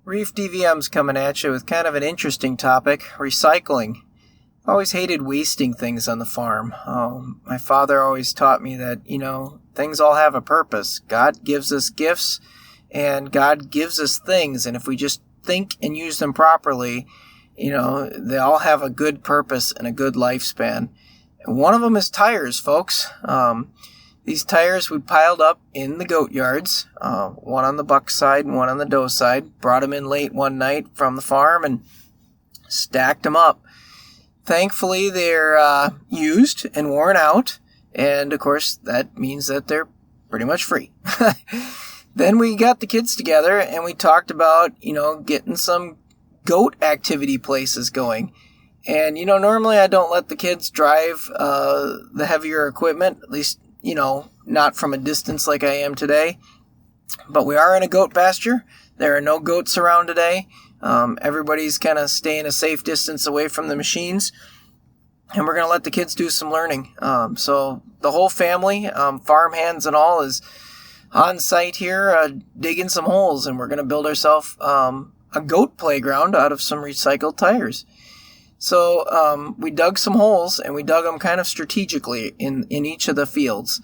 Reef DVM's coming at you with kind of an interesting topic, recycling. I've always hated wasting things on the farm. My father always taught me that, things all have a purpose. God gives us gifts and God gives us things. And if we just think and use them properly, they all have a good purpose and a good lifespan. And one of them is tires, folks. These tires we piled up in the goat yards, one on the buck side and one on the doe side. Brought them in late one night from the farm and stacked them up. Thankfully, they're used and worn out, and of course, that means that they're pretty much free. Then we got the kids together and we talked about, getting some goat activity places going. And, normally I don't let the kids drive the heavier equipment, at least not from a distance like I am today. But we are in a goat pasture. There are no goats around today. Everybody's kind of staying a safe distance away from the machines. And we're going to let the kids do some learning. So the whole family, farm hands and all, is on site here digging some holes. And we're going to build ourselves a goat playground out of some recycled tires. So we dug some holes, and we dug them kind of strategically in each of the fields.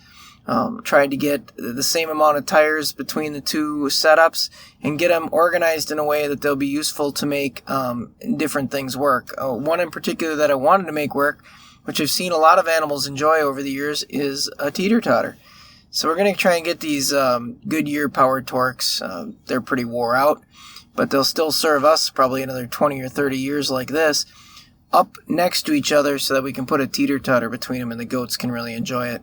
Tried to get the same amount of tires between the two setups and get them organized in a way that they'll be useful to make different things work. One in particular that I wanted to make work, which I've seen a lot of animals enjoy over the years, is a teeter-totter. So we're going to try and get these Goodyear power torques. They're pretty wore out, but they'll still serve us probably another 20 or 30 years like this, up next to each other so that we can put a teeter-totter between them and the goats can really enjoy it.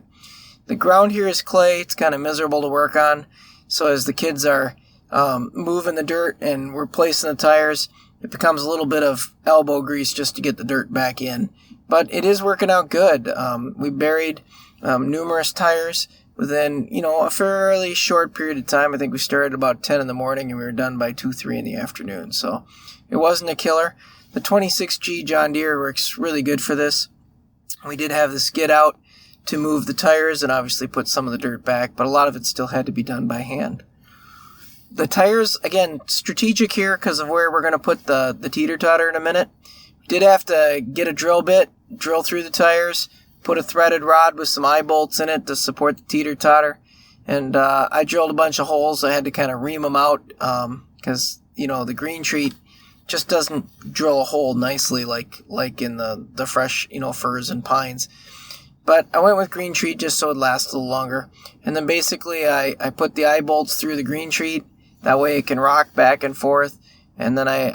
The ground here is clay. It's kind of miserable to work on. So as the kids are moving the dirt and we're placing the tires, it becomes a little bit of elbow grease just to get the dirt back in. But it is working out good. We buried numerous tires within, a fairly short period of time. I think we started about 10 in the morning and we were done by 2, 3 in the afternoon. So it wasn't a killer. The 26G John Deere works really good for this. We did have the skid out to move the tires and obviously put some of the dirt back, but a lot of it still had to be done by hand. The tires, again, strategic here because of where we're going to put the teeter-totter in a minute. We did have to get a drill bit, drill through the tires, put a threaded rod with some eye bolts in it to support the teeter-totter, and I drilled a bunch of holes. I had to kind of ream them out because, the green treat just doesn't drill a hole nicely like in the fresh, firs and pines. But I went with green treat just so it lasts a little longer. And then basically I put the eye bolts through the green treat. That way it can rock back and forth. And then I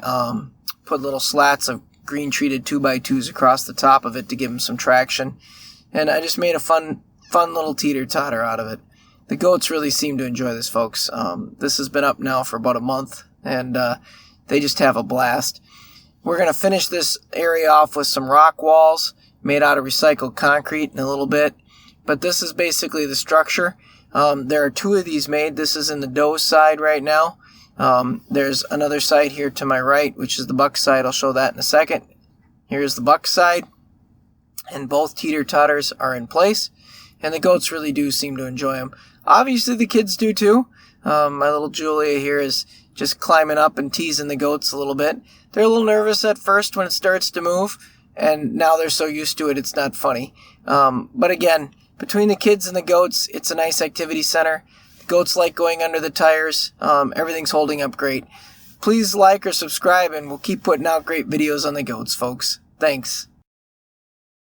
put little slats of green treated 2x2s across the top of it to give them some traction. And I just made a fun little teeter-totter out of it. The goats really seem to enjoy this, folks. This has been up now for about a month. And they just have a blast. We're going to finish this area off with some rock walls made out of recycled concrete in a little bit. But this is basically the structure. There are 2 of these made. This is in the doe side right now. There's another side here to my right, which is the buck side. I'll show that in a second. Here's the buck side. And both teeter-totters are in place. And the goats really do seem to enjoy them. Obviously the kids do too. My little Julia here is just climbing up and teasing the goats a little bit. They're a little nervous at first when it starts to move, and now they're so used to it, it's not funny. But again, between the kids and the goats, it's a nice activity center. The goats like going under the tires. Everything's holding up great. Please like or subscribe, and we'll keep putting out great videos on the goats, folks. Thanks.